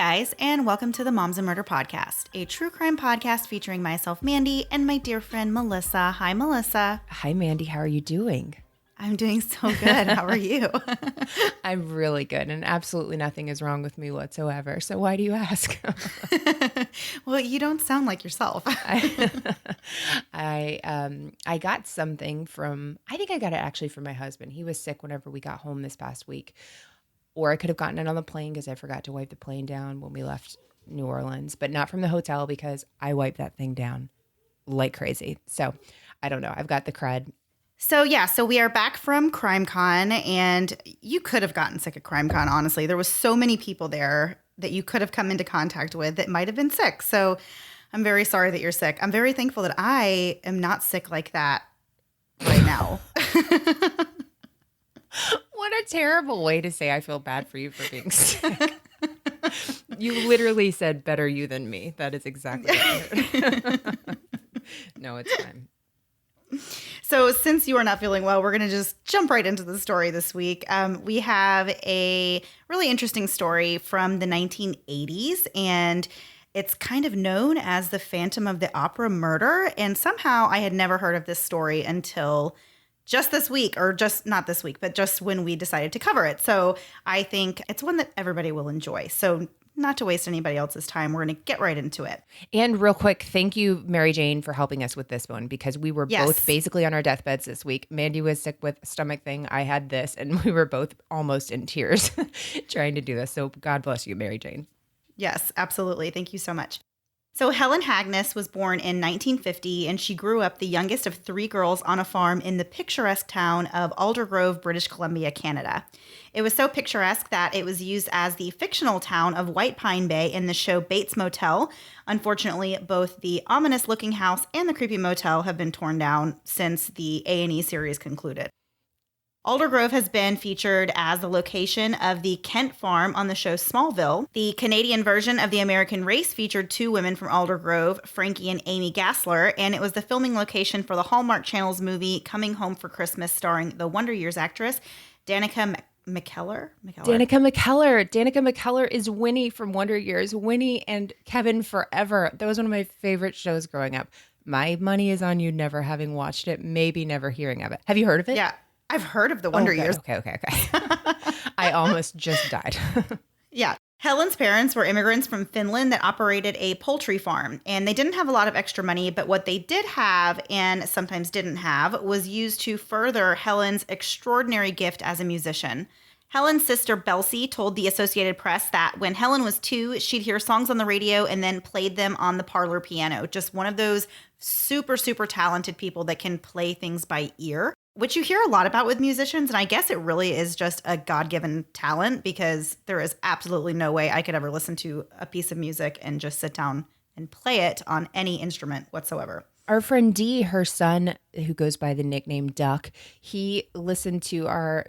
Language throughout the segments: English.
guys, and welcome to the Moms and Murder podcast, a true crime podcast featuring myself, Mandy, and my dear friend, Melissa. Hi, Melissa. Hi, Mandy. How are you doing? I'm doing so good. How are you? I'm really good, and absolutely nothing is wrong with me whatsoever. So why do you ask? Well, you don't sound like yourself. I got something from, I think I got it actually from my husband. He was sick whenever we got home this past week. Or I could have gotten it on the plane because I forgot to wipe the plane down when we left New Orleans, but not from the hotel because I wiped that thing down like crazy. So I don't know. I've got the crud. So we are back from CrimeCon, and you could have gotten sick at CrimeCon, honestly. There was so many people there that you could have come into contact with that might have been sick. So I'm very sorry that you're sick. I'm very thankful that I am not sick like that right now. What a terrible way to say I feel bad for you for being sick. You literally said better you than me. That is exactly what I heard. No, it's fine. So since you are not feeling well, we're going to just jump right into the story this week. We have a really interesting story from the 1980s, and it's kind of known as the Phantom of the Opera murder. And somehow I had never heard of this story until just this week, or just not this week, but just when we decided to cover it. So I think it's one that everybody will enjoy. So not to waste anybody else's time, we're going to get right into it. And real quick, thank you, MaryJane, for helping us with this one, because we were both basically on our deathbeds this week. Mandy was sick with a stomach thing. I had this, and we were both almost in tears trying to do this. So God bless you, MaryJane. Yes, absolutely. Thank you so much. So Helen Hagnes was born in 1950, and she grew up the youngest of three girls on a farm in the picturesque town of Aldergrove, British Columbia, Canada. It was so picturesque that it was used as the fictional town of White Pine Bay in the show Bates Motel. Unfortunately, both the ominous-looking house and the creepy motel have been torn down since the A&E series concluded. Aldergrove has been featured as the location of the Kent farm on the show Smallville. The Canadian version of The American Race featured two women from Aldergrove, Frankie and Amy Gassler, and it was the filming location for the Hallmark Channel's movie Coming Home for Christmas, starring the Wonder Years actress Danica McKellar. Danica McKellar is Winnie from Wonder Years. Winnie and Kevin Forever. That was one of my favorite shows growing up. My money is on you never having watched it, maybe never hearing of it. Have you heard of it? Yeah. I've heard of the Wonder Years. Okay. I almost just died. Yeah. Helen's parents were immigrants from Finland that operated a poultry farm, and they didn't have a lot of extra money, but what they did have and sometimes didn't have was used to further Helen's extraordinary gift as a musician. Helen's sister Belsie told the Associated Press that when Helen was 2, she'd hear songs on the radio and then played them on the parlor piano. Just one of those super, super talented people that can play things by ear, which you hear a lot about with musicians. And I guess it really is just a God-given talent, because there is absolutely no way I could ever listen to a piece of music and just sit down and play it on any instrument whatsoever. Our friend Dee, her son, who goes by the nickname Duck, he listened to our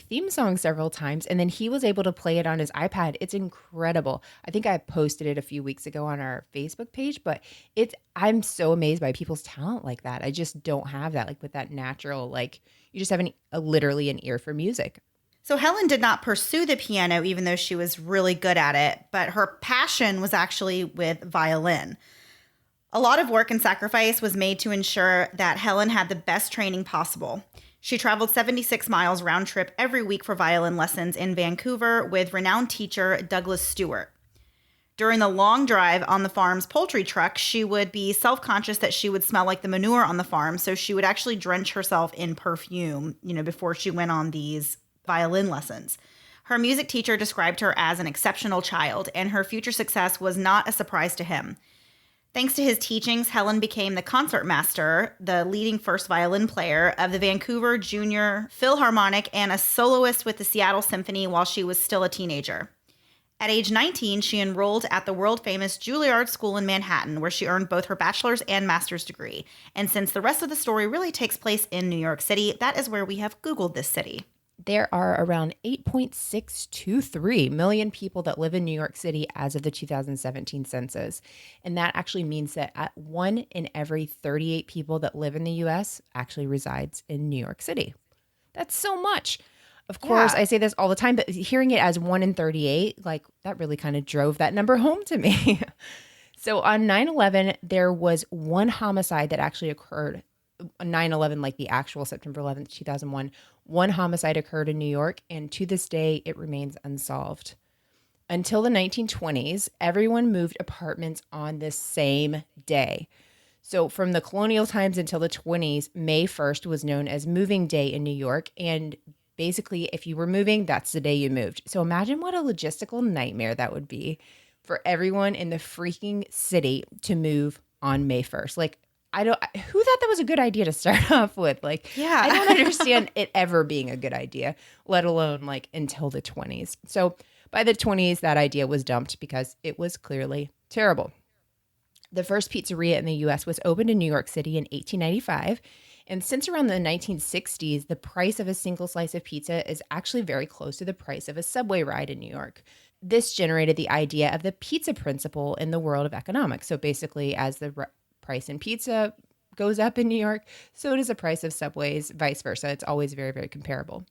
theme song several times, and then he was able to play it on his iPad. It's incredible. I think I posted it a few weeks ago on our Facebook page, but I'm so amazed by people's talent like that. I just don't have that, with that natural, you just have literally an ear for music. So Helen did not pursue the piano, even though she was really good at it, but her passion was actually with violin. A lot of work and sacrifice was made to ensure that Helen had the best training possible. She traveled 76 miles round trip every week for violin lessons in Vancouver with renowned teacher Douglas Stewart. During the long drive on the farm's poultry truck, she would be self-conscious that she would smell like the manure on the farm, so she would actually drench herself in perfume, before she went on these violin lessons. Her music teacher described her as an exceptional child, and her future success was not a surprise to him. Thanks to his teachings, Helen became the concertmaster, the leading first violin player of the Vancouver Junior Philharmonic, and a soloist with the Seattle Symphony while she was still a teenager. At age 19, she enrolled at the world-famous Juilliard School in Manhattan, where she earned both her bachelor's and master's degree. And since the rest of the story really takes place in New York City, that is where we have Googled this city. There are around 8.623 million people that live in New York City as of the 2017 census. And that actually means that 1 in every 38 people that live in the U.S. actually resides in New York City. That's so much. Of course, Yeah. I say this all the time, but hearing it as 1 in 38, like that really kind of drove that number home to me. So on 9/11, there was one homicide that actually occurred. 9/11, like the actual September 11th, 2001, one homicide occurred in New York, and to this day, it remains unsolved. Until the 1920s, everyone moved apartments on the same day. So from the colonial times until the 20s, May 1st was known as moving day in New York. And basically, if you were moving, that's the day you moved. So imagine what a logistical nightmare that would be for everyone in the freaking city to move on May 1st. Like, who thought that was a good idea to start off with? Like, Yeah. I don't understand it ever being a good idea, let alone like until the 20s. So by the 20s, that idea was dumped because it was clearly terrible. The first pizzeria in the US was opened in New York City in 1895. And since around the 1960s, the price of a single slice of pizza is actually very close to the price of a subway ride in New York. This generated the idea of the pizza principle in the world of economics. So basically, as the price in pizza goes up in New York, so does the price of subways, vice versa. It's always very, very comparable.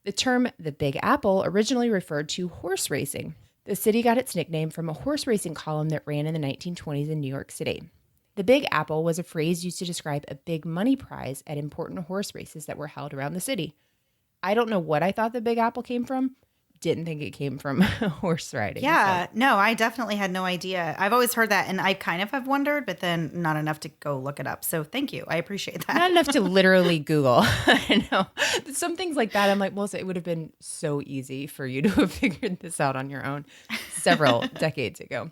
The term the Big Apple originally referred to horse racing. The city got its nickname from a horse racing column that ran in the 1920s in New York City. The Big Apple was a phrase used to describe a big money prize at important horse races that were held around the city. I don't know what I thought the Big Apple came from. Didn't think it came from horse riding. Yeah, no, I definitely had no idea. I've always heard that, and I kind of have wondered, but then not enough to go look it up. So thank you. I appreciate that. Not enough to literally Google. I know. Some things like that, I'm like, well, it would have been so easy for you to have figured this out on your own several decades ago.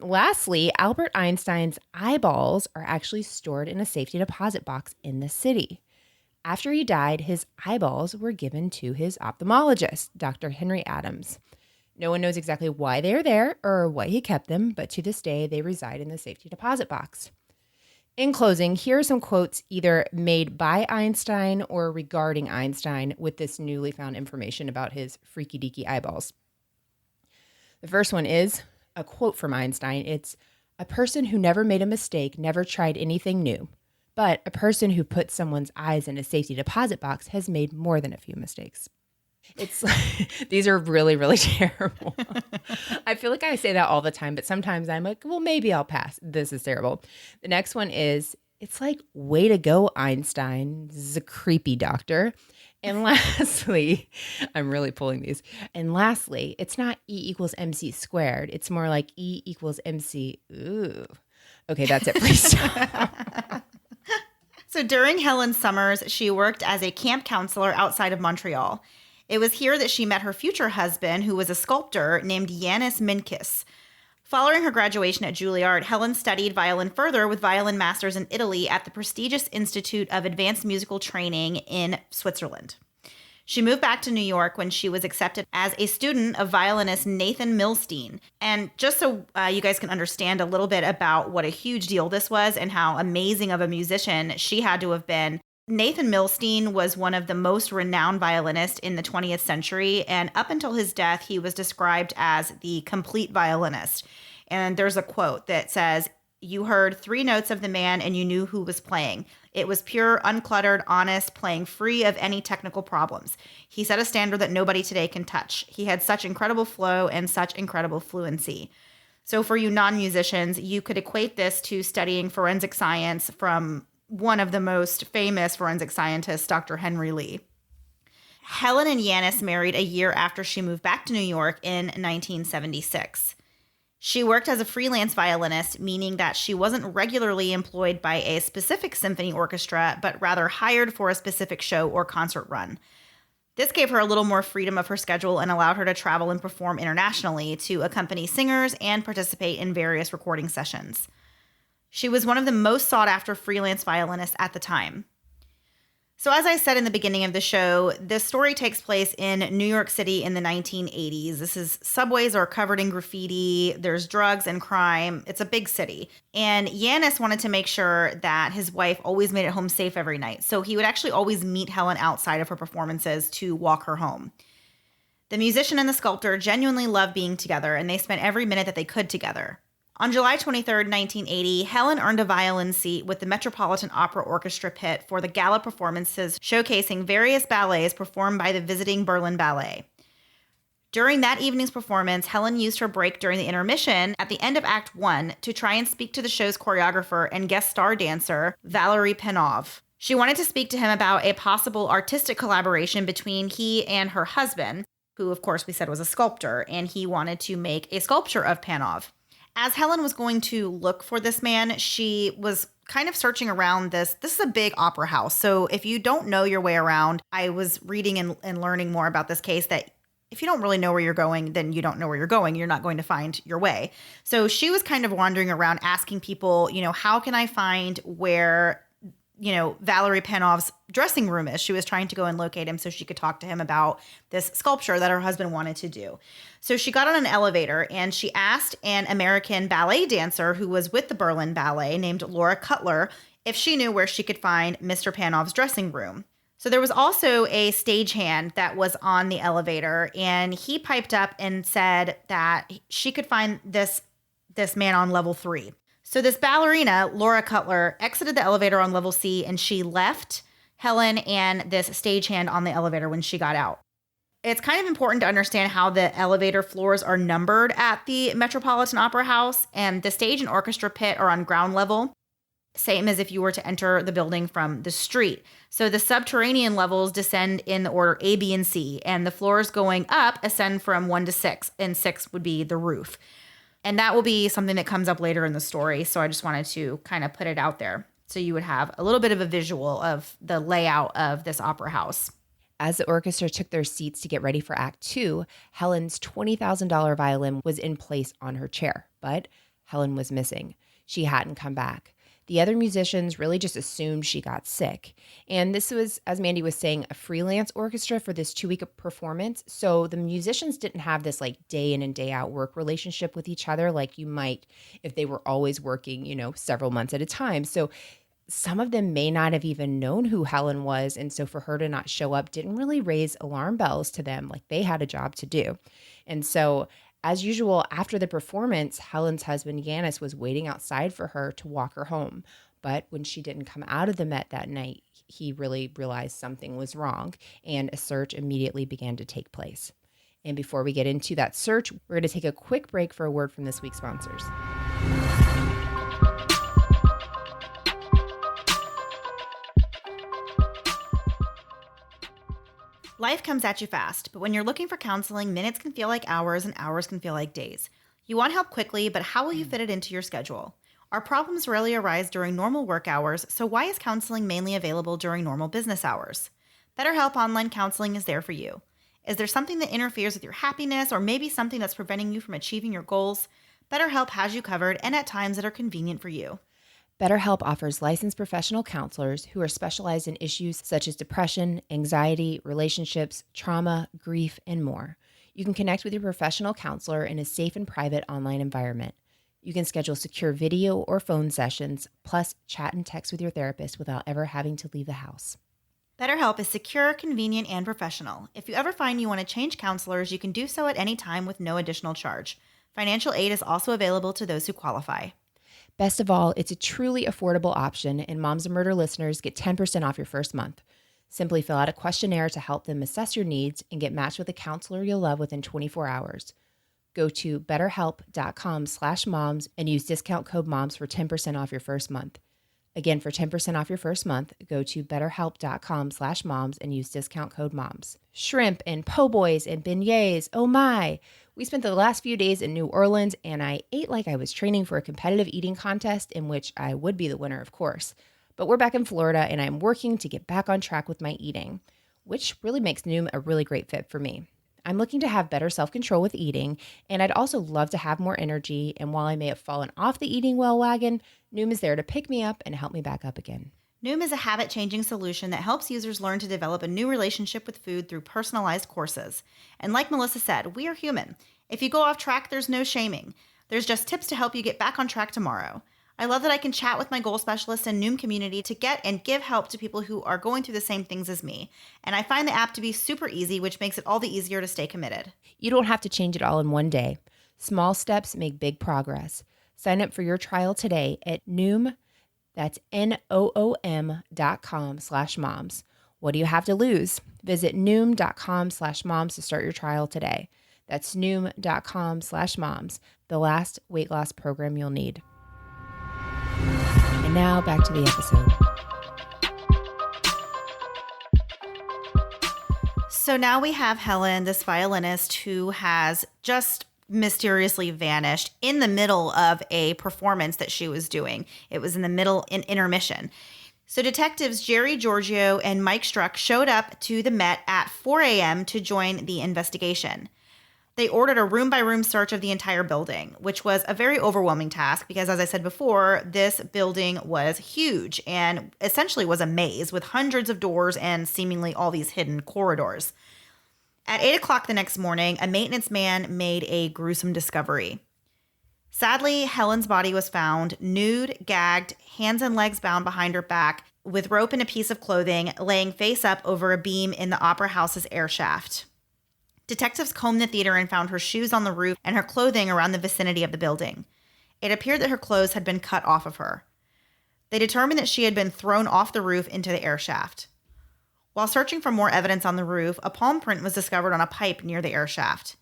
Lastly, Albert Einstein's eyeballs are actually stored in a safety deposit box in the city. After he died, his eyeballs were given to his ophthalmologist, Dr. Henry Adams. No one knows exactly why they are there or why he kept them, but to this day, they reside in the safety deposit box. In closing, here are some quotes either made by Einstein or regarding Einstein with this newly found information about his freaky deaky eyeballs. The first one is a quote from Einstein. It's, "A person who never made a mistake never tried anything new. But a person who puts someone's eyes in a safety deposit box has made more than a few mistakes." It's these are really, really terrible. I feel like I say that all the time, but sometimes I'm like, well, maybe I'll pass. This is terrible. The next one is, it's like, way to go, Einstein. This is a creepy doctor. And lastly, I'm really pulling these. And lastly, it's not E equals MC squared. It's more like E equals MC. Ooh. Okay, that's it. Please stop. So during Helen's summers, she worked as a camp counselor outside of Montreal. It was here that she met her future husband, who was a sculptor named Yanis Minkis. Following her graduation at Juilliard, Helen studied violin further with violin masters in Italy at the prestigious Institute of Advanced Musical Training in Switzerland. She moved back to New York when she was accepted as a student of violinist Nathan Milstein. And just so you guys can understand a little bit about what a huge deal this was and how amazing of a musician she had to have been, Nathan Milstein was one of the most renowned violinists in the 20th century. And up until his death, he was described as the complete violinist. And there's a quote that says, "You heard 3 notes of the man and you knew who was playing. It was pure, uncluttered, honest, playing free of any technical problems. He set a standard that nobody today can touch. He had such incredible flow and such incredible fluency." So for you non-musicians, you could equate this to studying forensic science from one of the most famous forensic scientists, Dr. Henry Lee. Helen and Yanis married a year after she moved back to New York in 1976. She worked as a freelance violinist, meaning that she wasn't regularly employed by a specific symphony orchestra, but rather hired for a specific show or concert run. This gave her a little more freedom of her schedule and allowed her to travel and perform internationally to accompany singers and participate in various recording sessions. She was one of the most sought-after freelance violinists at the time. So as I said in the beginning of the show, this story takes place in New York City in the 1980s. Subways are covered in graffiti, there's drugs and crime. It's a big city. And Yanis wanted to make sure that his wife always made it home safe every night. So he would actually always meet Helen outside of her performances to walk her home. The musician and the sculptor genuinely loved being together, and they spent every minute that they could together. On July 23rd, 1980, Helen earned a violin seat with the Metropolitan Opera Orchestra pit for the gala performances showcasing various ballets performed by the visiting Berlin Ballet. During that evening's performance, Helen used her break during the intermission at the end of Act 1 to try and speak to the show's choreographer and guest star dancer, Valery Penov. She wanted to speak to him about a possible artistic collaboration between he and her husband, who of course we said was a sculptor, and he wanted to make a sculpture of Panov. As Helen was going to look for this man, she was kind of searching around this. This is a big opera house. So if you don't know your way around, I was reading and learning more about this case that if you don't really know where you're going, then you don't know where you're going. You're not going to find your way. So she was kind of wandering around asking people, how can I find where, Valery Panov's dressing room is? She was trying to go and locate him so she could talk to him about this sculpture that her husband wanted to do. So she got on an elevator and she asked an American ballet dancer who was with the Berlin Ballet named Laura Cutler if she knew where she could find Mr. Panov's dressing room. So there was also a stagehand that was on the elevator, and he piped up and said that she could find this man on level 3. So this ballerina, Laura Cutler, exited the elevator on level C, and she left Helen and this stagehand on the elevator when she got out. It's kind of important to understand how the elevator floors are numbered at the Metropolitan Opera House, and the stage and orchestra pit are on ground level, same as if you were to enter the building from the street. So the subterranean levels descend in the order A, B, and C, and the floors going up ascend from 1 to 6, and 6 would be the roof. And that will be something that comes up later in the story, so I just wanted to kind of put it out there so you would have a little bit of a visual of the layout of this opera house. As the orchestra took their seats to get ready for Act 2, Helen's $20,000 violin was in place on her chair, but Helen was missing. She hadn't come back. The other musicians really just assumed she got sick. And this was, as Mandy was saying, a freelance orchestra for this 2-week performance. So the musicians didn't have this day in and day out work relationship with each other like you might if they were always working, several months at a time. So some of them may not have even known who Helen was. And so for her to not show up didn't really raise alarm bells to them, like they had a job to do. And so as usual, after the performance, Helen's husband, Yanis, was waiting outside for her to walk her home. But when she didn't come out of the Met that night, he really realized something was wrong, and a search immediately began to take place. And before we get into that search, we're going to take a quick break for a word from this week's sponsors. Life comes at you fast, but when you're looking for counseling, minutes can feel like hours and hours can feel like days. You want help quickly, but how will you fit it into your schedule? Our problems rarely arise during normal work hours, so why is counseling mainly available during normal business hours? BetterHelp Online Counseling is there for you. Is there something that interferes with your happiness, or maybe something that's preventing you from achieving your goals? BetterHelp has you covered, and at times that are convenient for you. BetterHelp offers licensed professional counselors who are specialized in issues such as depression, anxiety, relationships, trauma, grief, and more. You can connect with your professional counselor in a safe and private online environment. You can schedule secure video or phone sessions, plus chat and text with your therapist without ever having to leave the house. BetterHelp is secure, convenient, and professional. If you ever find you want to change counselors, you can do so at any time with no additional charge. Financial aid is also available to those who qualify. Best of all, it's a truly affordable option, and Moms and Murder listeners get 10% off your first month. Simply fill out a questionnaire to help them assess your needs and get matched with a counselor you'll love within 24 hours. Go to betterhelp.com/moms and use discount code MOMS for 10% off your first month. Again, for 10% off your first month, go to betterhelp.com/moms and use discount code MOMS. Shrimp and po' boys and beignets, oh my! We spent the last few days in New Orleans, and I ate like I was training for a competitive eating contest in which I would be the winner, of course. But we're back in Florida, and I'm working to get back on track with my eating, which really makes Noom a really great fit for me. I'm looking to have better self-control with eating, and I'd also love to have more energy, and while I may have fallen off the eating well wagon, Noom is there to pick me up and help me back up again. Noom is a habit-changing solution that helps users learn to develop a new relationship with food through personalized courses. And like Melissa said, we are human. If you go off track, there's no shaming. There's just tips to help you get back on track tomorrow. I love that I can chat with my goal specialist and Noom community to get and give help to people who are going through the same things as me. And I find the app to be super easy, which makes it all the easier to stay committed. You don't have to change it all in one day. Small steps make big progress. Sign up for your trial today at Noom. That's Noom.com/moms. What do you have to lose? Visit Noom.com/moms to start your trial today. That's Noom.com/moms, the last weight loss program you'll need. And now back to the episode. So now we have Helen, this violinist who has just mysteriously vanished in the middle of a performance that she was doing. It was in the middle, in intermission. So detectives Jerry Giorgio and Mike Struck showed up to the Met at 4 a.m. to join the investigation. They ordered a room-by-room search of the entire building, which was a very overwhelming task because, as I said before, this building was huge and essentially was a maze with hundreds of doors and seemingly all these hidden corridors. At 8 o'clock the next morning, a maintenance man made a gruesome discovery. Sadly, Helen's body was found nude, gagged, hands and legs bound behind her back, with rope and a piece of clothing, laying face up over a beam in the Opera House's air shaft. Detectives combed the theater and found her shoes on the roof and her clothing around the vicinity of the building. It appeared that her clothes had been cut off of her. They determined that she had been thrown off the roof into the air shaft. While searching for more evidence on the roof, a palm print was discovered on a pipe near the air shaft.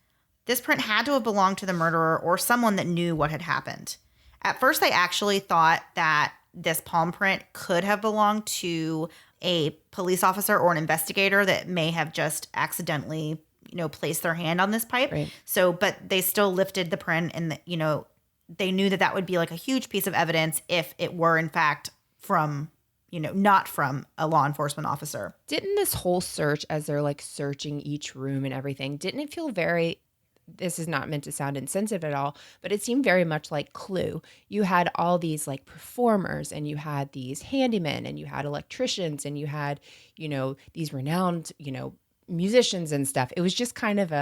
This print had to have belonged to the murderer or someone that knew what had happened. At first, they actually thought that this palm print could have belonged to a police officer or an investigator that may have just accidentally placed their hand on this pipe. Right. So, but they still lifted the print and, they knew that that would be like a huge piece of evidence if it were in fact from, not from a law enforcement officer. Didn't this whole search, as they're like searching each room and everything, didn't it feel very, this is not meant to sound insensitive at all, but it seemed very much like Clue. You had all these like performers and you had these handymen and you had electricians and you had, these renowned, musicians and stuff. It was just kind of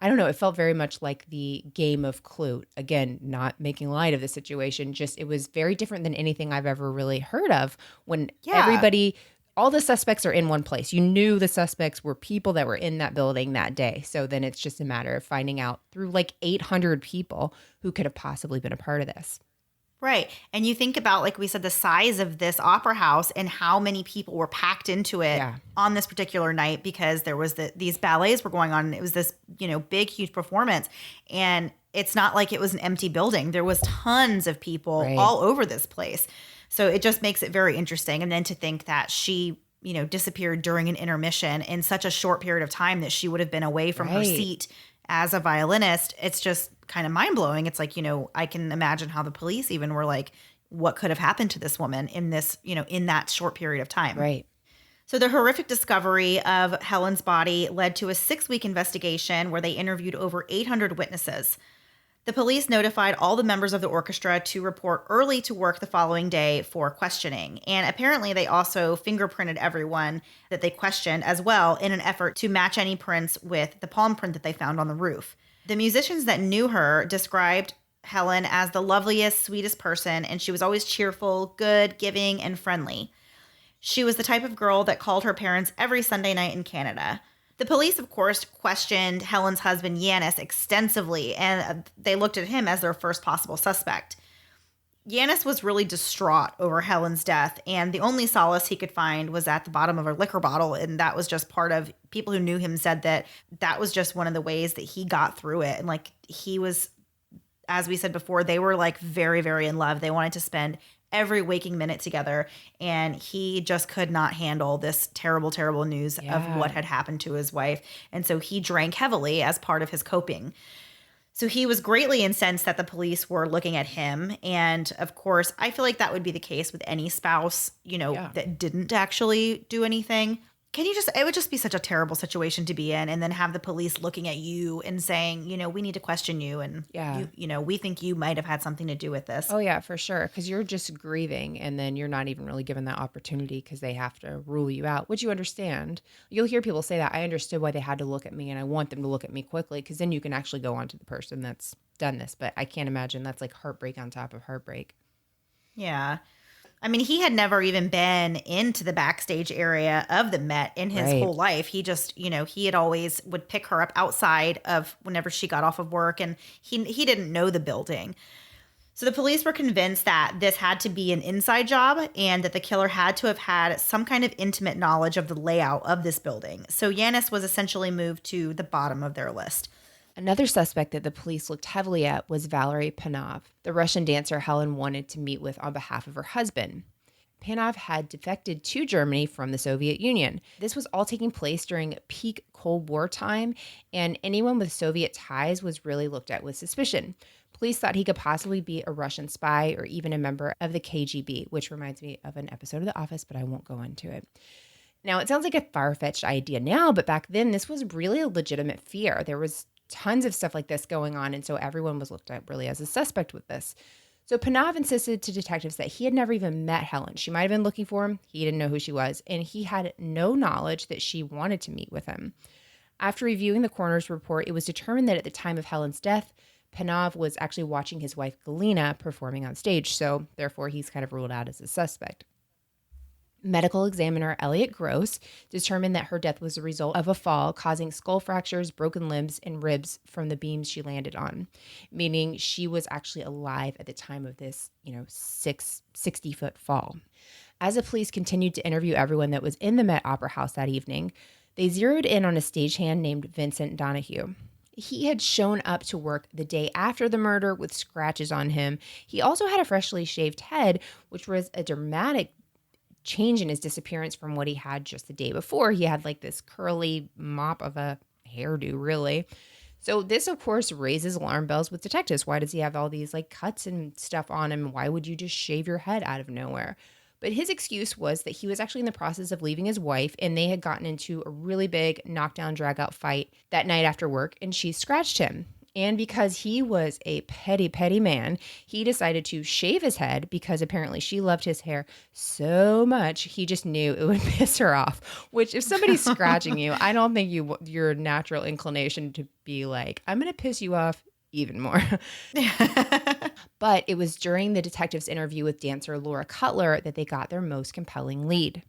I don't know, it felt very much like the game of Clue. Again, not making light of the situation, just it was very different than anything I've ever really heard of when everybody, all the suspects are in one place. You knew the suspects were people that were in that building that day. So then it's just a matter of finding out through like 800 people who could have possibly been a part of this. Right. And you think about, like we said, the size of this opera house and how many people were packed into it on this particular night because there was these ballets were going on. And it was this, big, huge performance. And it's not like it was an empty building. There was tons of people all over this place. So it just makes it very interesting. And then to think that she, disappeared during an intermission in such a short period of time that she would have been away from her seat as a violinist, it's just kind of mind-blowing. It's like, I can imagine how the police even were like, what could have happened to this woman in this, in that short period of time. Right. So the horrific discovery of Helen's body led to a 6-week investigation where they interviewed over 800 witnesses. The police notified all the members of the orchestra to report early to work the following day for questioning. And apparently they also fingerprinted everyone that they questioned as well in an effort to match any prints with the palm print that they found on the roof. The musicians that knew her described Helen as the loveliest, sweetest person, and she was always cheerful, good, giving, and friendly. She was the type of girl that called her parents every Sunday night in Canada. The police, of course, questioned Helen's husband, Yanis, extensively, and they looked at him as their first possible suspect. Yanis was really distraught over Helen's death, and the only solace he could find was at the bottom of a liquor bottle, and that was just part of, people who knew him said that that was just one of the ways that he got through it. And like, he was, as we said before, they were like very, very in love. They wanted to spend every waking minute together, and he just could not handle this terrible, terrible news of what had happened to his wife. And so he drank heavily as part of his coping. So he was greatly incensed that the police were looking at him. And of course, I feel like that would be the case with any spouse, that didn't actually do anything. It would just be such a terrible situation to be in, and then have the police looking at you and saying, we need to question you. And, we think you might have had something to do with this. Oh, yeah, for sure. Because you're just grieving, and then you're not even really given that opportunity because they have to rule you out, which you understand. You'll hear people say that. I understood why they had to look at me, and I want them to look at me quickly because then you can actually go on to the person that's done this. But I can't imagine that's like heartbreak on top of heartbreak. Yeah. I mean, he had never even been into the backstage area of the Met in his whole life. He just, he had always would pick her up outside of whenever she got off of work, and he didn't know the building. So the police were convinced that this had to be an inside job and that the killer had to have had some kind of intimate knowledge of the layout of this building. So Yanis was essentially moved to the bottom of their list. Another suspect that the police looked heavily at was Valery Panov, the Russian dancer Helen wanted to meet with on behalf of her husband. Panov had defected to Germany from the Soviet Union. This was all taking place during peak Cold War time, and anyone with Soviet ties was really looked at with suspicion. Police thought he could possibly be a Russian spy or even a member of the KGB, which reminds me of an episode of The Office, but I won't go into it. Now, it sounds like a far-fetched idea now, but back then, this was really a legitimate fear. There was tons of stuff like this going on, and so everyone was looked at really as a suspect with this. So Panov insisted to detectives that he had never even met Helen. She might have been looking for him. He didn't know who she was, and he had no knowledge that she wanted to meet with him. After reviewing the coroner's report, it was determined that at the time of Helen's death, Panov was actually watching his wife Galina performing on stage, so therefore he's kind of ruled out as a suspect. Medical examiner Elliot Gross determined that her death was a result of a fall causing skull fractures, broken limbs, and ribs from the beams she landed on, meaning she was actually alive at the time of this, 60-foot fall. As the police continued to interview everyone that was in the Met Opera House that evening, they zeroed in on a stagehand named Vincent Donahue. He had shown up to work the day after the murder with scratches on him. He also had a freshly shaved head, which was a dramatic change in his disappearance from what he had just the day before. He had like this curly mop of a hairdo, really. So this, of course, raises alarm bells with detectives. Why does he have all these like cuts and stuff on him? Why would you just shave your head out of nowhere? But his excuse was that he was actually in the process of leaving his wife, and they had gotten into a really big knockdown, drag-out fight that night after work, and she scratched him. And because he was a petty, petty man, he decided to shave his head because apparently she loved his hair so much, he just knew it would piss her off. Which, if somebody's scratching you, I don't think your natural inclination to be like, I'm going to piss you off even more. But it was during the detective's interview with dancer Laura Cutler that they got their most compelling lead.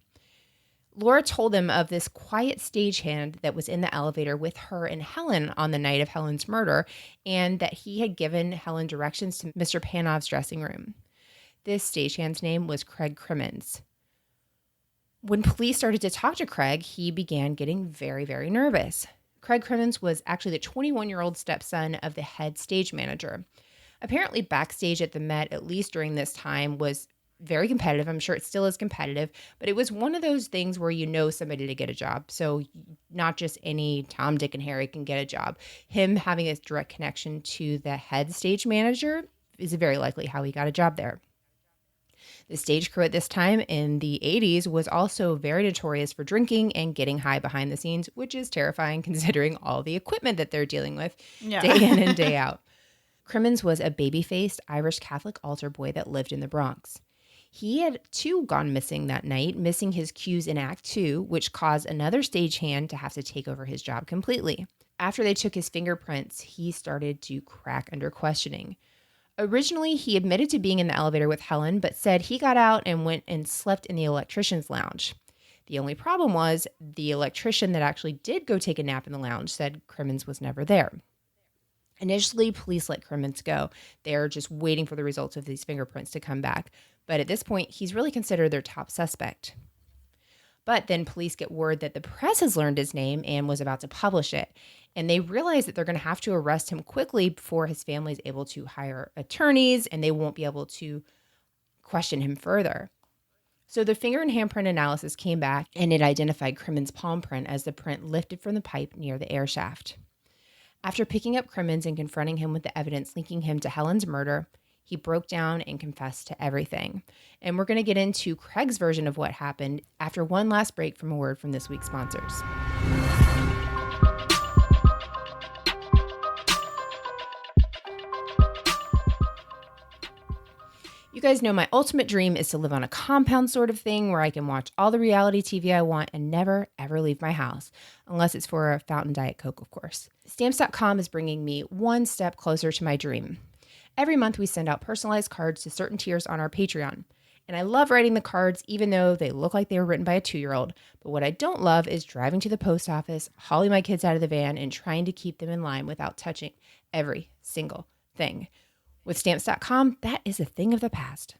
Laura told them of this quiet stagehand that was in the elevator with her and Helen on the night of Helen's murder, and that he had given Helen directions to Mr. Panov's dressing room. This stagehand's name was Craig Crimmins. When police started to talk to Craig, he began getting very, very nervous. Craig Crimmins was actually the 21-year-old stepson of the head stage manager. Apparently, backstage at the Met, at least during this time, was very competitive. I'm sure it still is competitive, but it was one of those things where you know somebody to get a job. So not just any Tom, Dick, and Harry can get a job. Him having a direct connection to the head stage manager is very likely how he got a job there. The stage crew at this time in the 80s was also very notorious for drinking and getting high behind the scenes, which is terrifying considering all the equipment that they're dealing with day in and day out. Crimmins was a baby-faced Irish Catholic altar boy that lived in the Bronx. He had too gone missing that night, missing his cues in Act 2, which caused another stagehand to have to take over his job completely. After they took his fingerprints, he started to crack under questioning. Originally, he admitted to being in the elevator with Helen, but said he got out and went and slept in the electrician's lounge. The only problem was the electrician that actually did go take a nap in the lounge said Crimmins was never there. Initially, police let Crimmins go. They're just waiting for the results of these fingerprints to come back. But at this point, he's really considered their top suspect. But then police get word that the press has learned his name and was about to publish it. And they realize that they're going to have to arrest him quickly before his family is able to hire attorneys and they won't be able to question him further. So the finger and handprint analysis came back and it identified Crimmins' palm print as the print lifted from the pipe near the air shaft. After picking up Crimmins and confronting him with the evidence linking him to Helen's murder, he broke down and confessed to everything. And we're going to get into Craig's version of what happened after one last break from a word from this week's sponsors. You guys know my ultimate dream is to live on a compound sort of thing where I can watch all the reality TV I want and never, ever leave my house, unless it's for a fountain Diet Coke, of course. Stamps.com is bringing me one step closer to my dream. Every month we send out personalized cards to certain tiers on our Patreon. And I love writing the cards even though they look like they were written by a 2-year-old. But what I don't love is driving to the post office, hauling my kids out of the van, and trying to keep them in line without touching every single thing. With Stamps.com, that is a thing of the past.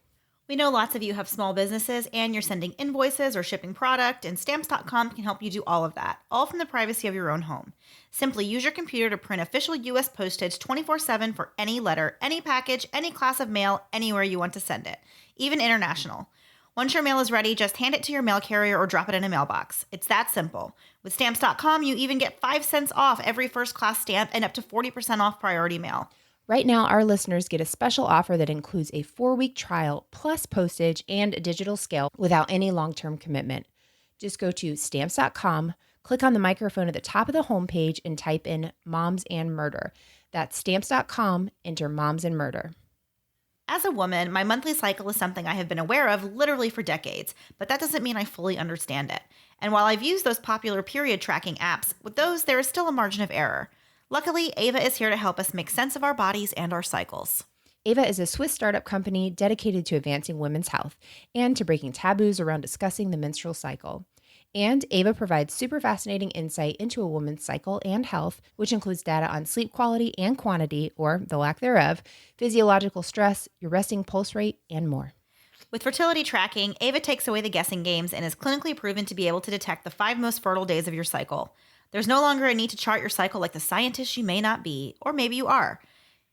We know lots of you have small businesses and you're sending invoices or shipping product, and Stamps.com can help you do all of that, all from the privacy of your own home. Simply use your computer to print official U.S. postage 24/7 for any letter, any package, any class of mail, anywhere you want to send it, even international. Once your mail is ready, just hand it to your mail carrier or drop it in a mailbox. It's that simple. With Stamps.com, you even get 5 cents off every first-class stamp and up to 40% off priority mail. Right now, our listeners get a special offer that includes a 4-week trial plus postage and a digital scale without any long-term commitment. Just go to Stamps.com, click on the microphone at the top of the homepage, and type in Moms and Murder. That's Stamps.com, enter Moms and Murder. As a woman, my monthly cycle is something I have been aware of literally for decades, but that doesn't mean I fully understand it. And while I've used those popular period tracking apps, with those there is still a margin of error. Luckily, Ava is here to help us make sense of our bodies and our cycles. Ava is a Swiss startup company dedicated to advancing women's health and to breaking taboos around discussing the menstrual cycle. And Ava provides super fascinating insight into a woman's cycle and health, which includes data on sleep quality and quantity, or the lack thereof, physiological stress, your resting pulse rate, and more. With fertility tracking, Ava takes away the guessing games and is clinically proven to be able to detect the 5 most fertile days of your cycle. There's no longer a need to chart your cycle like the scientist you may not be, or maybe you are.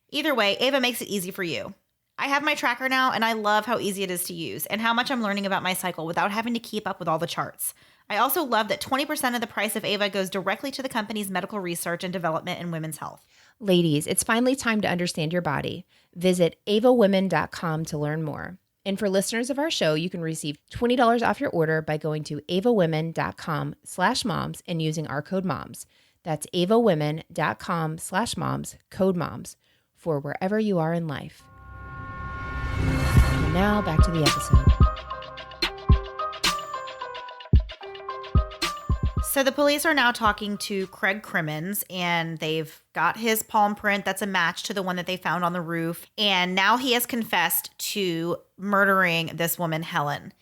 Either way, Ava makes it easy for you. I have my tracker now, and I love how easy it is to use and how much I'm learning about my cycle without having to keep up with all the charts. I also love that 20% of the price of Ava goes directly to the company's medical research and development in women's health. Ladies, it's finally time to understand your body. Visit avawomen.com to learn more. And for listeners of our show, you can receive $20 off your order by going to avawomen.com/moms and using our code MOMS. That's avawomen.com/moms, code MOMS, for wherever you are in life. And now back to the episode. So the police are now talking to Craig Crimmins, and they've got his palm print that's a match to the one that they found on the roof. And now he has confessed to murdering this woman, Helen.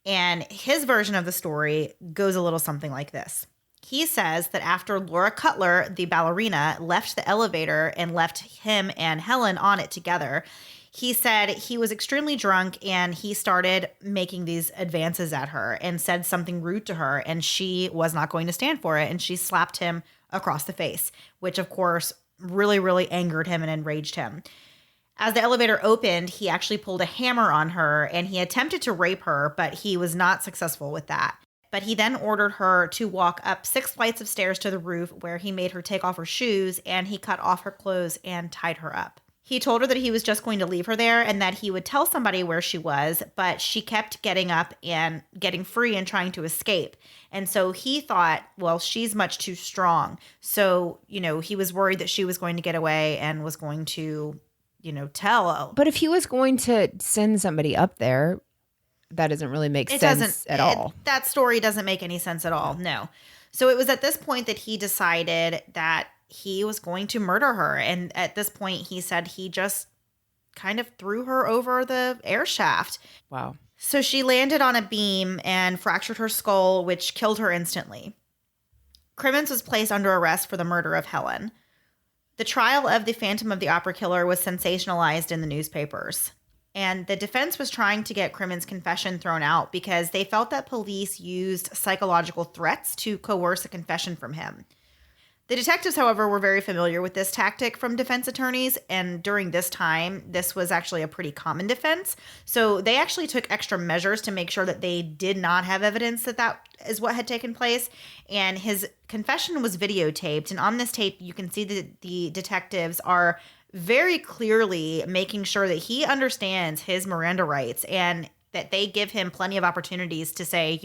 And his version of the story goes a little something like this. He says that after Laura Cutler, the ballerina, left the elevator and left him and Helen on it together, he said he was extremely drunk and he started making these advances at her and said something rude to her, and she was not going to stand for it, and she slapped him across the face, which of course really, really angered him and enraged him. As the elevator opened, he actually pulled a hammer on her and he attempted to rape her, but he was not successful with that. But he then ordered her to walk up 6 flights of stairs to the roof, where he made her take off her shoes and he cut off her clothes and tied her up. He told her that he was just going to leave her there and that he would tell somebody where she was, but she kept getting up and getting free and trying to escape. And so he thought, well, she's much too strong. So, he was worried that she was going to get away and was going to, tell. But if he was going to send somebody up there, that doesn't really make sense at all. That story doesn't make any sense at all. No. So it was at this point that he decided that he was going to murder her. And at this point, he said he just kind of threw her over the air shaft. Wow. So she landed on a beam and fractured her skull, which killed her instantly. Crimmins was placed under arrest for the murder of Helen. The trial of the Phantom of the Opera killer was sensationalized in the newspapers. And the defense was trying to get Crimmins' confession thrown out because they felt that police used psychological threats to coerce a confession from him. The detectives, however, were very familiar with this tactic from defense attorneys, and during this time, this was actually a pretty common defense. So they actually took extra measures to make sure that they did not have evidence that that is what had taken place. And his confession was videotaped, and on this tape, you can see that the detectives are very clearly making sure that he understands his Miranda rights and that they give him plenty of opportunities to say,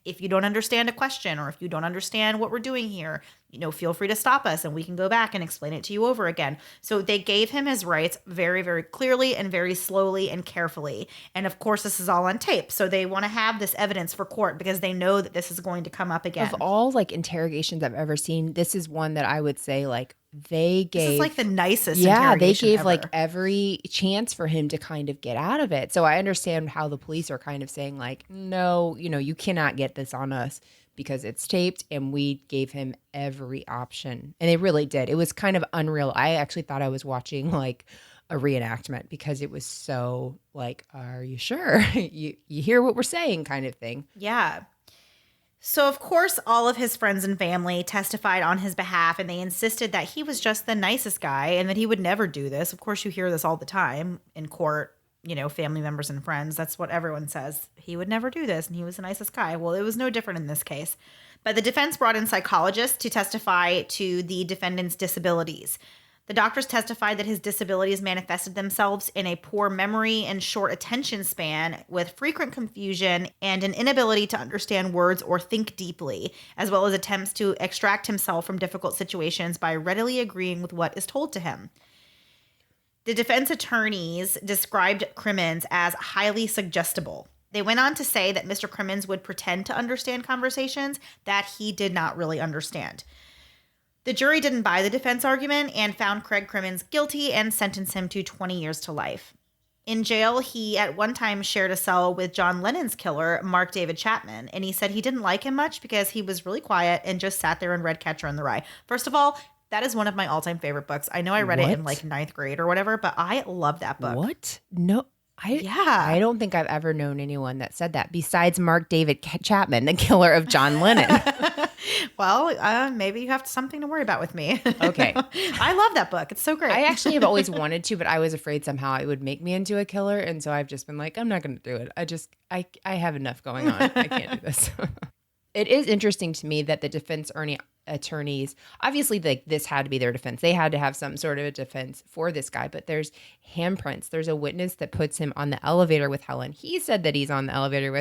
if you don't understand a question or if you don't understand what we're doing here, feel free to stop us and we can go back and explain it to you over again. So they gave him his rights very, very clearly and very slowly and carefully. And of course, this is all on tape. So they want to have this evidence for court because they know that this is going to come up again. Of all interrogations I've ever seen, this is one that I would say they gave. This is the nicest. Yeah, they gave ever. every chance for him to kind of get out of it. So I understand how the police are kind of saying no, you cannot get this on us because it's taped, and we gave him every option. And they really did. It was kind of unreal. I actually thought I was watching a reenactment because it was so like, are you sure? you hear what we're saying kind of thing. Yeah. So, of course, all of his friends and family testified on his behalf, and they insisted that he was just the nicest guy and that he would never do this. Of course, you hear this all the time in court, family members and friends. That's what everyone says. He would never do this, and he was the nicest guy. Well, it was no different in this case. But the defense brought in psychologists to testify to the defendant's disabilities. The doctors testified that his disabilities manifested themselves in a poor memory and short attention span with frequent confusion and an inability to understand words or think deeply, as well as attempts to extract himself from difficult situations by readily agreeing with what is told to him. The defense attorneys described Crimmins as highly suggestible. They went on to say that Mr. Crimmins would pretend to understand conversations that he did not really understand. The jury didn't buy the defense argument and found Craig Crimmins guilty and sentenced him to 20 years to life. In jail, he at one time shared a cell with John Lennon's killer, Mark David Chapman, and he said he didn't like him much because he was really quiet and just sat there and read Catcher in the Rye. First of all, that is one of my all-time favorite books. I know I read it in like 9th grade or whatever, but I love that book. What? No. I don't think I've ever known anyone that said that besides Mark David Chapman, the killer of John Lennon. Well, maybe you have something to worry about with me. Okay. I love that book. It's so great. I actually have always wanted to, but I was afraid somehow it would make me into a killer. And so I've just been like, I'm not going to do it. I have enough going on. I can't do this. It is interesting to me that the defense attorneys, obviously like this had to be their defense. They had to have some sort of a defense for this guy, but there's handprints. There's a witness that puts him on the elevator with Helen. He said that he's on the elevator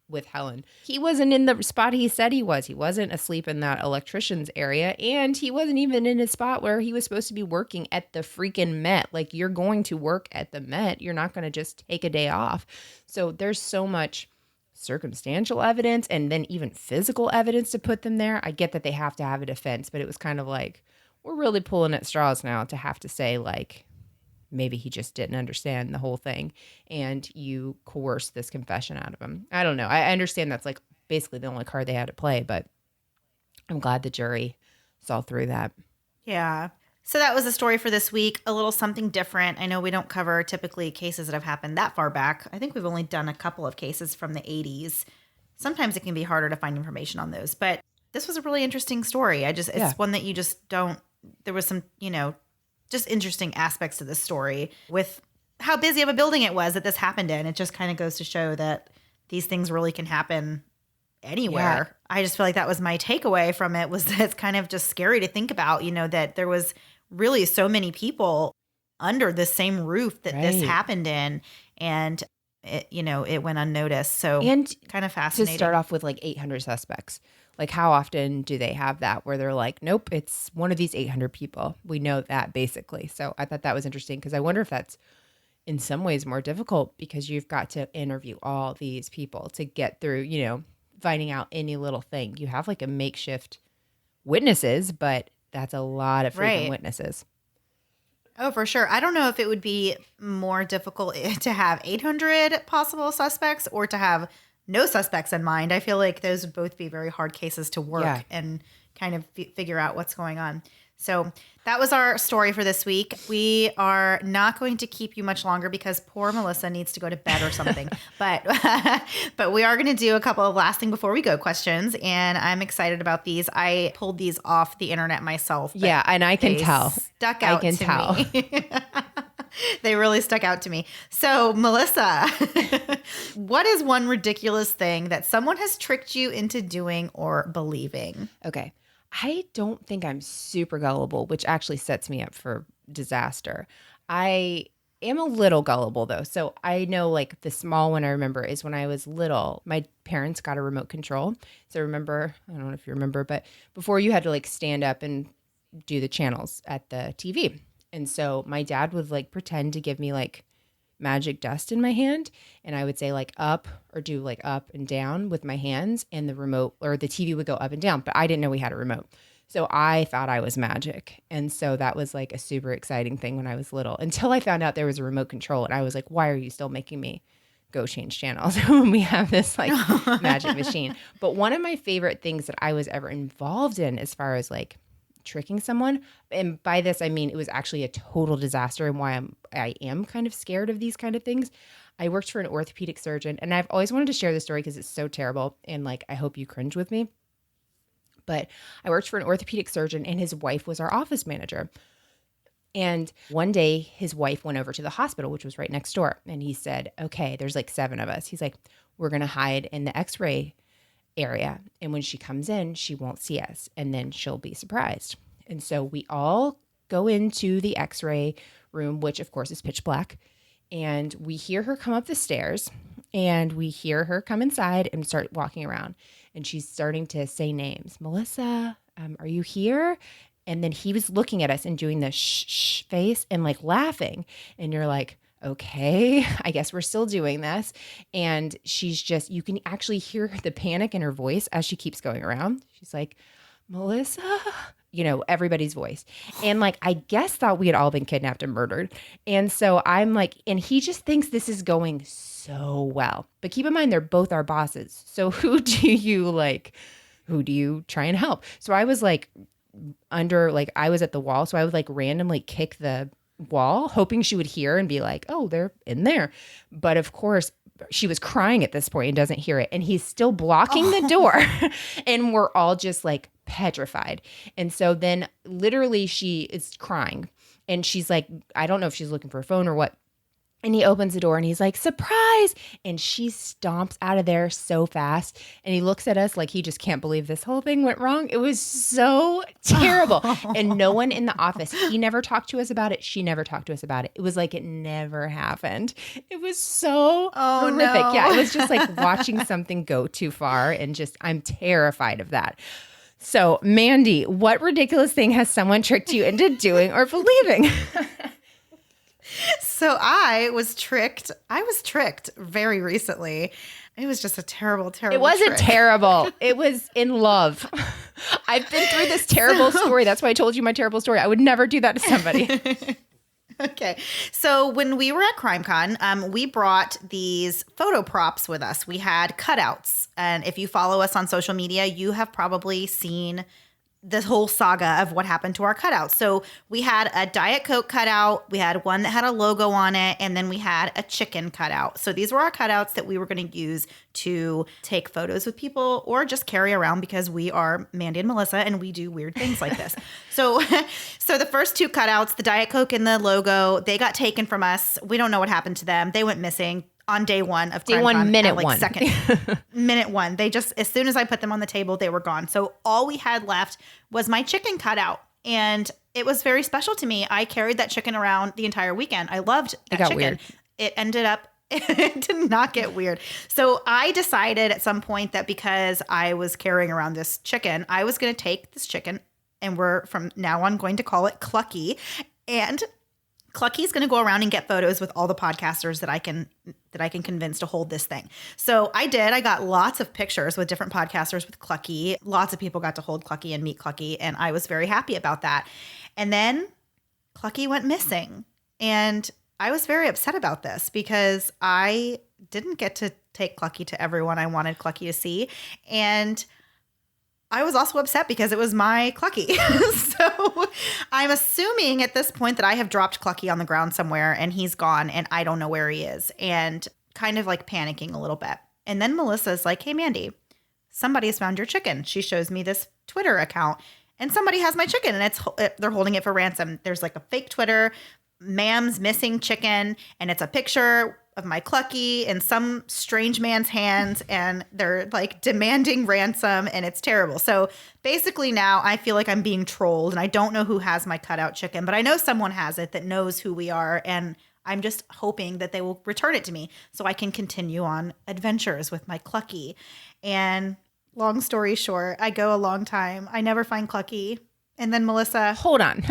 with Helen. He wasn't in the spot he said he was. He wasn't asleep in that electrician's area, and he wasn't even in a spot where he was supposed to be working at the freaking Met. Like, you're going to work at the Met. You're not going to just take a day off. So there's so much circumstantial evidence and then even physical evidence to put them there. I get that they have to have a defense, but it was kind of like, we're really pulling at straws now to have to say like, maybe he just didn't understand the whole thing and you coerced this confession out of him. I don't know. I understand that's like basically the only card they had to play, but I'm glad the jury saw through that. Yeah. So that was the story for this week. A little something different. I know we don't cover typically cases that have happened that far back. I think we've only done a couple of cases from the 80s. Sometimes it can be harder to find information on those, but this was a really interesting story. It's one that you just don't, there was some, just interesting aspects to this story with how busy of a building it was that this happened in. It just kind of goes to show that these things really can happen anywhere. Yeah. I just feel like that was my takeaway from it, was that it's kind of just scary to think about, that there was really so many people under the same roof that this happened in, and it went unnoticed. So, and kind of fascinating. To start off with like 800 suspects. Like, how often do they have that where they're like, nope, it's one of these 800 people. We know that basically. So I thought that was interesting because I wonder if that's in some ways more difficult because you've got to interview all these people to get through, finding out any little thing. You have like a makeshift witnesses, but that's a lot of freaking witnesses. Oh, for sure. I don't know if it would be more difficult to have 800 possible suspects or to have no suspects in mind. I feel like those would both be very hard cases to work and kind of figure out what's going on. So that was our story for this week. We are not going to keep you much longer because poor Melissa needs to go to bed or something. but we are going to do a couple of last thing before we go questions, and I'm excited about these. I pulled these off the internet myself. Yeah, and I can tell. Stuck out to me. They really stuck out to me. So, Melissa, what is one ridiculous thing that someone has tricked you into doing or believing? Okay. I don't think I'm super gullible, which actually sets me up for disaster. I am a little gullible, though. So I know like the small one I remember is when I was little, my parents got a remote control. So remember, I don't know if you remember, but before you had to like stand up and do the channels at the TV. And so my dad would like pretend to give me like magic dust in my hand, and I would say like up or do like up and down with my hands, and the remote or the TV would go up and down, but I didn't know we had a remote. So I thought I was magic. And so that was like a super exciting thing when I was little, until I found out there was a remote control, and I was like, why are you still making me go change channels when we have this like magic machine? But one of my favorite things that I was ever involved in as far as like tricking someone. And by this, I mean, it was actually a total disaster and why I am kind of scared of these kind of things. I worked for an orthopedic surgeon, and I've always wanted to share this story because it's so terrible. And like, I hope you cringe with me. But I worked for an orthopedic surgeon, and his wife was our office manager. And one day his wife went over to the hospital, which was right next door. And he said, okay, there's like 7 of us. He's like, we're going to hide in the x-ray area. And when she comes in, she won't see us. And then she'll be surprised. And so we all go into the x-ray room, which of course is pitch black. And we hear her come up the stairs, and we hear her come inside and start walking around. And she's starting to say names. Melissa, are you here? And then he was looking at us and doing the shh face and like laughing. And you're like, okay, I guess we're still doing this. And she's just, you can actually hear the panic in her voice as she keeps going around. She's like, Melissa, everybody's voice. And like, I guess thought we had all been kidnapped and murdered. And so I'm like, and he just thinks this is going so well. But keep in mind, they're both our bosses. So who do you try and help? So I was like, I was at the wall, so I would like randomly kick the wall, hoping she would hear and be like, oh, they're in there. But of course, she was crying at this point and doesn't hear it. And he's still blocking the door. And we're all just like petrified. And so then literally she is crying. And she's like, I don't know if she's looking for a phone or what. And he opens the door and he's like, surprise. And she stomps out of there so fast. And he looks at us like he just can't believe this whole thing went wrong. It was so terrible. And no one in the office, he never talked to us about it. She never talked to us about it. It was like it never happened. It was so horrific. No. Yeah, it was just like watching something go too far. And just, I'm terrified of that. So, Mandy, what ridiculous thing has someone tricked you into doing or believing? So I was tricked very recently. It was just a terrible It wasn't trick. Terrible. It was in love. I've been through this terrible story. That's why I told you my terrible story. I would never do that to somebody. Okay. So when we were at CrimeCon, we brought these photo props with us. We had cutouts. And if you follow us on social media, you have probably seen this whole saga of what happened to our cutouts. So we had a Diet Coke cutout, we had one that had a logo on it, and then we had a chicken cutout. So these were our cutouts that we were going to use to take photos with people or just carry around because we are Mandy and Melissa and we do weird things like this. So the first 2 cutouts, the Diet Coke and the logo, they got taken from us. We don't know what happened to them. They went missing on day 1 of Day 1, minute 1. Minute 1. They just, as soon as I put them on the table, they were gone. So all we had left was my chicken cutout. And it was very special to me. I carried that chicken around the entire weekend. I loved that chicken. Weird. It ended up, it did not get weird. So I decided at some point that because I was carrying around this chicken, I was going to take this chicken and we're from now on going to call it Clucky. And Clucky's going to go around and get photos with all the podcasters that I can convince to hold this thing. So I did. I got lots of pictures with different podcasters with Clucky. Lots of people got to hold Clucky and meet Clucky, and I was very happy about that. And then Clucky went missing, and I was very upset about this because I didn't get to take Clucky to everyone I wanted Clucky to see, and I was also upset because it was my Clucky. So I'm assuming at this point that I have dropped Clucky on the ground somewhere and he's gone and I don't know where he is, and kind of like panicking a little bit. And then Melissa's like, hey, Mandy, somebody has found your chicken. She shows me this Twitter account and somebody has my chicken and they're holding it for ransom. There's like a fake Twitter, ma'am's missing chicken, and it's a picture of my Clucky in some strange man's hands, and they're like demanding ransom, and it's terrible. So basically now I feel like I'm being trolled, and I don't know who has my cutout chicken, but I know someone has it that knows who we are, and I'm just hoping that they will return it to me so I can continue on adventures with my Clucky. And long story short, I go a long time. I never find Clucky. And then Melissa. Hold on.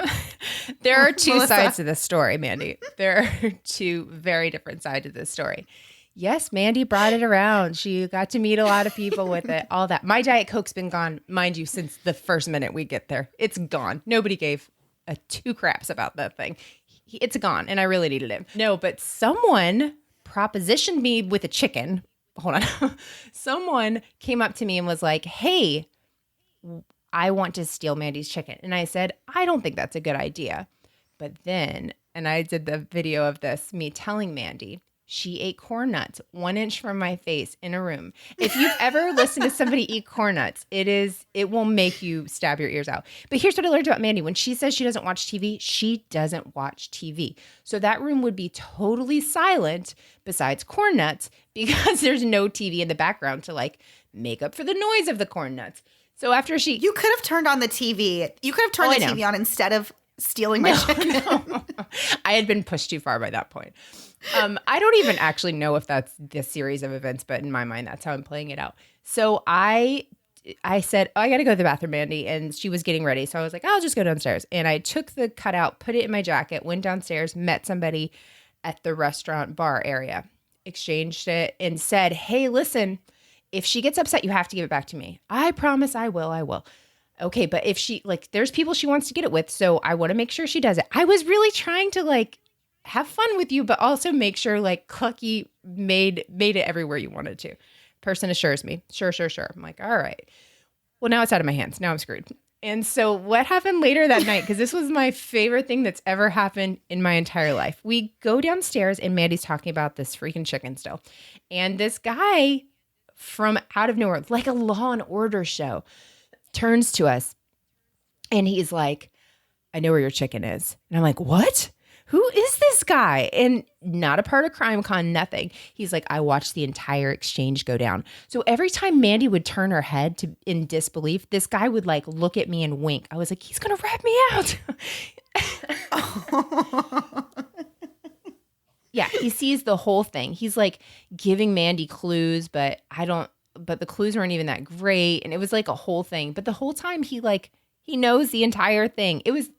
There are 2 sides to this story, Mandy. There are 2 very different sides to this story. Yes, Mandy brought it around. She got to meet a lot of people with it, all that. My Diet Coke's been gone, mind you, since the first minute we get there. It's gone. Nobody gave a 2 craps about that thing. It's gone, and I really needed it. No, but someone propositioned me with a chicken. Hold on. Someone came up to me and was like, hey, I want to steal Mandy's chicken. And I said, I don't think that's a good idea. But then, and I did the video of this, me telling Mandy, she ate corn nuts 1 inch from my face in a room. If you've ever listened to somebody eat corn nuts, it will make you stab your ears out. But here's what I learned about Mandy. When she says she doesn't watch TV, she doesn't watch TV. So that room would be totally silent besides corn nuts because there's no TV in the background to like make up for the noise of the corn nuts. So after You could have turned on the TV. You could have turned the TV on instead of stealing my chicken. No. I had been pushed too far by that point. I don't even actually know if that's the series of events, but in my mind, that's how I'm playing it out. So I said, I got to go to the bathroom, Mandy. And she was getting ready. So I was like, I'll just go downstairs. And I took the cutout, put it in my jacket, went downstairs, met somebody at the restaurant bar area, exchanged it and said, hey, listen, if she gets upset, you have to give it back to me. I promise I will. Okay, but if she, like, there's people she wants to get it with, so I want to make sure she does it. I was really trying to, like, have fun with you, but also make sure, like, Clucky made it everywhere you wanted to. Person assures me, sure. I'm like, all right. Well, now it's out of my hands. Now I'm screwed. And so what happened later that night, because this was my favorite thing that's ever happened in my entire life. We go downstairs, and Mandy's talking about this freaking chicken still. And this guy from out of nowhere, like a Law and Order show, turns to us and he's like, I know where your chicken is. And I'm like, what? Who is this guy? And not a part of CrimeCon, nothing. He's like, I watched the entire exchange go down. So every time Mandy would turn her head in disbelief, this guy would like look at me and wink. I was like, he's going to rat me out. Yeah, he sees the whole thing. He's like giving Mandy clues, but the clues weren't even that great. And it was like a whole thing. But the whole time he knows the entire thing. It was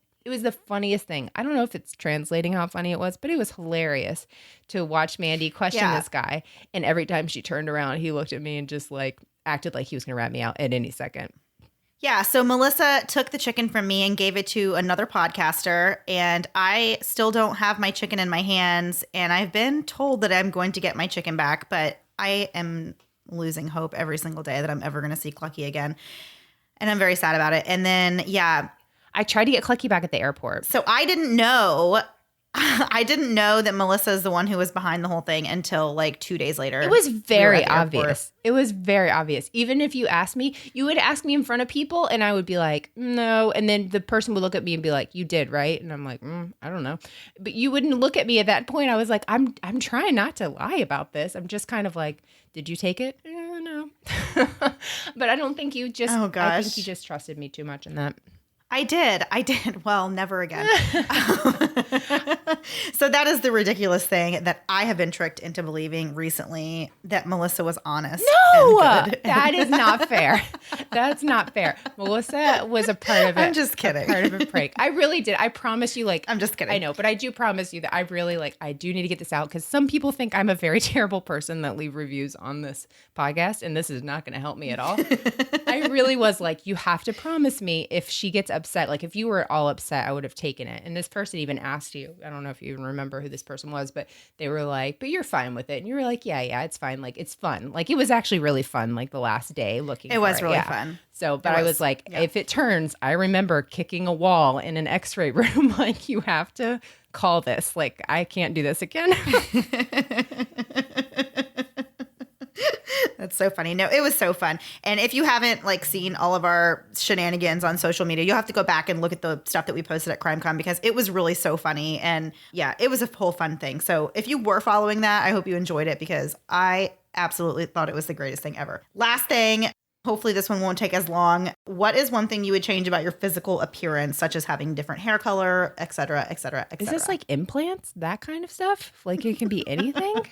the funniest thing. I don't know if it's translating how funny it was, but it was hilarious to watch Mandy question this guy. And every time she turned around, he looked at me and just like acted like he was going to rat me out at any second. Yeah, so Melissa took the chicken from me and gave it to another podcaster, and I still don't have my chicken in my hands, and I've been told that I'm going to get my chicken back, but I am losing hope every single day that I'm ever going to see Clucky again, and I'm very sad about it. And then, yeah. I tried to get Clucky back at the airport. So I didn't know that Melissa is the one who was behind the whole thing until like 2 days later. It was very obvious. It was very obvious. Even if you asked me, you would ask me in front of people and I would be like, no. And then the person would look at me and be like, you did, right? And I'm like, I don't know. But you wouldn't look at me at that point. I was like, I'm trying not to lie about this. I'm just kind of like, did you take it? No. But I don't think you just, oh, gosh. I think you just trusted me too much in that. I did. Well, never again. So that is the ridiculous thing that I have been tricked into believing recently, that Melissa was honest. No, that is not fair. That's not fair. Melissa was a part of it. I'm just kidding. Part of a prank. I really did. I promise you, like, I'm just kidding. I know, but I do promise you that I really, like, I do need to get this out because some people think I'm a very terrible person that leave reviews on this podcast, and this is not going to help me at all. I really was like, you have to promise me if she gets upset. Like, if you were all upset, I would have taken it. And this person even asked you, I don't know if you even remember who this person was, but they were like, but you're fine with it. And you were like, yeah, it's fine. Like, it's fun. Like, it was actually really fun, like, the last day looking for it. It was really fun. So, but I was like, if it turns, I remember kicking a wall in an x-ray room. Like, you have to call this. Like, I can't do this again. That's so funny. No, it was so fun. And if you haven't like seen all of our shenanigans on social media, you'll have to go back and look at the stuff that we posted at CrimeCon because it was really so funny. And yeah, it was a whole fun thing. So if you were following that, I hope you enjoyed it because I absolutely thought it was the greatest thing ever. Last thing, hopefully this one won't take as long. What is one thing you would change about your physical appearance, such as having different hair color, et cetera, et cetera, et cetera? Is this like implants, that kind of stuff? Like it can be anything?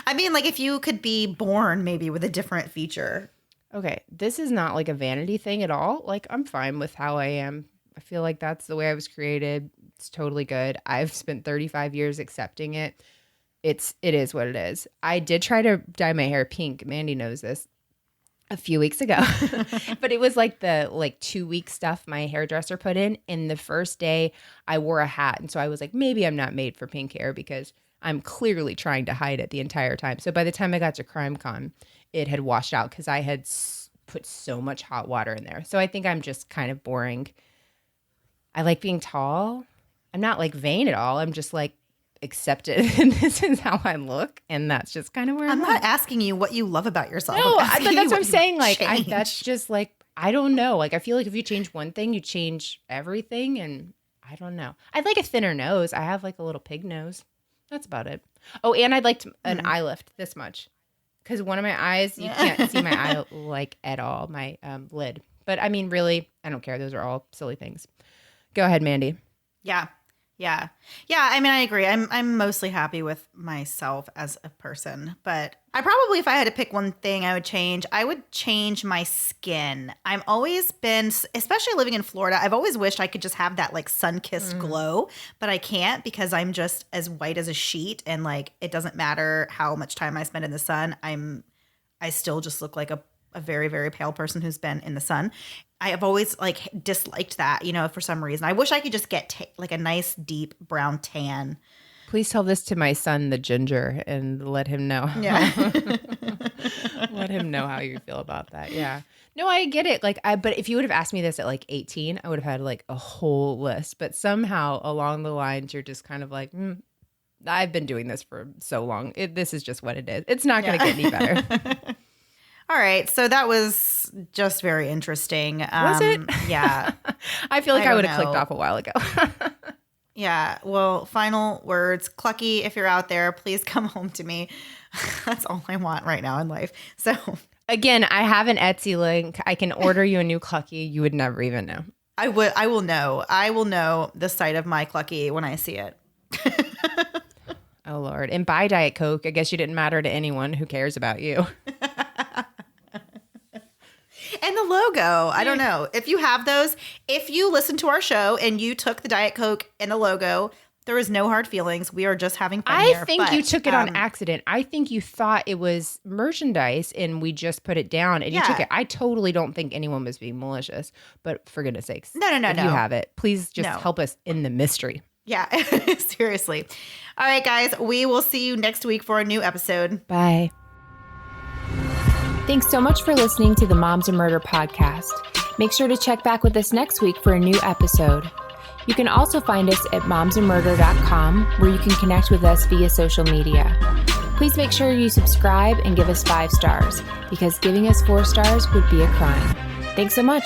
I mean, like if you could be born maybe with a different feature. Okay, this is not like a vanity thing at all. Like I'm fine with how I am. I feel like that's the way I was created. It's totally good. I've spent 35 years accepting it. It is what it is. I did try to dye my hair pink. Mandy knows this. A few weeks ago, but it was like the 2-week stuff my hairdresser put in. And the first day I wore a hat. And so I was like, maybe I'm not made for pink hair because I'm clearly trying to hide it the entire time. So by the time I got to CrimeCon, it had washed out because I had put so much hot water in there. So I think I'm just kind of boring. I like being tall. I'm not like vain at all. I'm just like accepted. And this is how I look. And that's just kind of where I'm not asking you what you love about yourself. No, I'm but asking that's you what I'm saying. Like, change. that's just like, I don't know. Like, I feel like if you change one thing, you change everything. And I don't know. I'd like a thinner nose. I have like a little pig nose. That's about it. Oh, and I'd like an eye lift this much. Because one of my eyes, you can't see my eye like at all, my lid. But I mean, really, I don't care. Those are all silly things. Go ahead, Mandy. Yeah. I mean, I agree. I'm mostly happy with myself as a person, but I probably, if I had to pick one thing I would change my skin. I've always been, especially living in Florida, I've always wished I could just have that like sun-kissed glow, but I can't because I'm just as white as a sheet, and like it doesn't matter how much time I spend in the sun. I still just look like a very, very pale person who's been in the sun. I have always like disliked that, for some reason. I wish I could just get like a nice deep brown tan. Please tell this to my son, the ginger, and let him know. Yeah. Let him know how you feel about that. Yeah. No, I get it. But if you would have asked me this at like 18, I would have had like a whole list. But somehow along the lines, you're just kind of like, I've been doing this for so long. This is just what it is. It's not going to get any better. All right. So that was just very interesting. Was it? Yeah. I feel like I would have clicked off a while ago. Yeah. Well, final words. Clucky, if you're out there, please come home to me. That's all I want right now in life. So again, I have an Etsy link. I can order you a new Clucky. You would never even know. I will know. I will know the site of my Clucky when I see it. Oh, Lord. And buy Diet Coke. I guess you didn't matter to anyone. Who cares about you? And the logo, I don't know. If you have those, if you listen to our show and you took the Diet Coke and the logo, there is no hard feelings. We are just having fun here. I think you took it on accident. I think you thought it was merchandise and we just put it down and you took it. I totally don't think anyone was being malicious. But for goodness sakes, no. If you have it, please just help us in the mystery. Yeah, seriously. All right, guys, we will see you next week for a new episode. Bye. Thanks so much for listening to the Moms and Murder podcast. Make sure to check back with us next week for a new episode. You can also find us at momsandmurder.com, where you can connect with us via social media. Please make sure you subscribe and give us 5 stars, because giving us 4 stars would be a crime. Thanks so much.